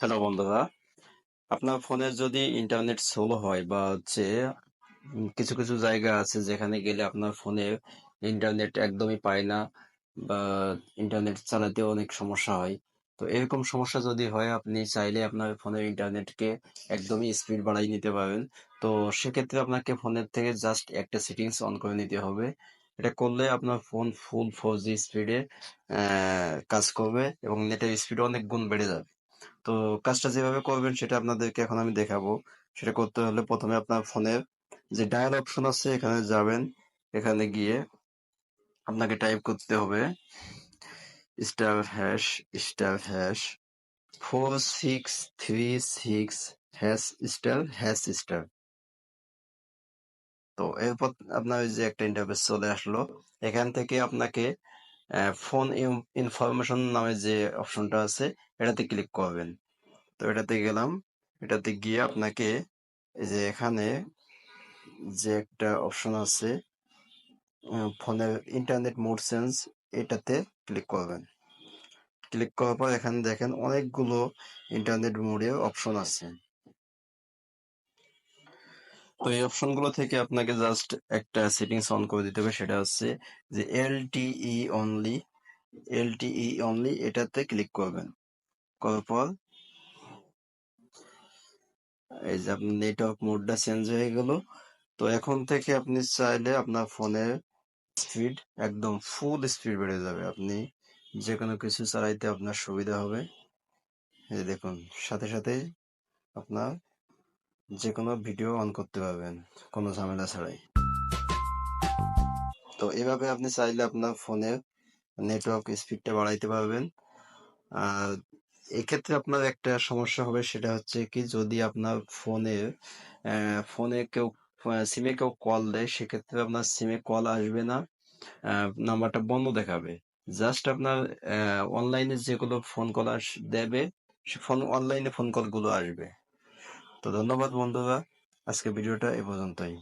Hello বন্ধুরা, আপনার ফোনে যদি ইন্টারনেট স্লো হয় বা কিছু কিছু জায়গা আছে যেখানে গেলে আপনার ফোনে ইন্টারনেট একদমই পায় না বা ইন্টারনেট চালাতেও অনেক সমস্যা হয়। তো এরকম সমস্যা যদি হয়, আপনি চাইলে আপনার ফোনের ইন্টারনেটকে একদমই স্পিড বাড়িয়ে নিতে পারেন। তো সেক্ষেত্রে আপনাকে ফোনের থেকে জাস্ট একটা সেটিংস অন করে নিতে হবে। এটা করলে আপনার ফোন ফুল 4G স্পিডে কাজ করবে এবং নেটের স্পিড অনেক গুণ বেড়ে যাবে। তো কাজটা যেভাবে করবেন সেটা আপনাদেরকে এখন আমি দেখাবো। সেটা করতে হলে প্রথমে আপনার ফোনের যে ডায়াল অপশন আছে এখানে যাবেন। এখানে গিয়ে আপনাকে টাইপ করতে হবে *#*** 4636# তো এরপর আপনার ওই যে একটা ইন্টারফেস চলে আসলো। এখান থেকে আপনাকে ফোন ইনফরমেশন নামে যে অপশনটা আছে এটাতে ক্লিক করবেন। তো এটাতে গেলাম। এটাতে গিয়ে আপনাকে এই যে এখানে যে একটা অপশন আছে ফোনের ইন্টারনেট মোড চেঞ্জ, এটাতে ক্লিক করবেন। ক্লিক করার পর এখানে দেখেন অনেকগুলো ইন্টারনেট মোডের অপশন আছে। তো এই অপশনগুলো থেকে আপনাকে জাস্ট একটা সেটিংস অন করে দিতে হবে, সেটা হচ্ছে যে এলটিই অনলি এটাতে ক্লিক করবেন। করার পর এই যে আপনার নেটওয়ার্ক মোডটা চেঞ্জ হয়ে গেল। তো এখন থেকে আপনি চাইলে আপনার ফোনের স্পিড একদম ফুল স্পিড বেড়ে যাবে। আপনি যে কোনো কিছু চালাইতে আপনার সুবিধা হবে। এই যে দেখুন, সাথে সাথেই আপনার যে কোনো ভিডিও অন করতে পারবেন কোনো ঝামেলা ছাড়াই। তো এভাবে আপনি চাইলে আপনার ফোনের নেটওয়ার্ক স্পিডটা বাড়াইতে পারবেন। আর এক্ষেত্রে আপনার একটা সমস্যা হবে, সেটা হচ্ছে কি, যদি আপনার ফোনে কেউ সিমে কেউ কল দেয়, সেক্ষেত্রে আপনার সিমে কল আসবে না, নাম্বারটা বন্ধ দেখাবে। জাস্ট আপনার অনলাইনে যেগুলো ফোন কল দেবে, সে অনলাইনে ফোন কলগুলো আসবে। তো ধন্যবাদ বন্ধুরা, আজকে ভিডিওটা এ পর্যন্তই।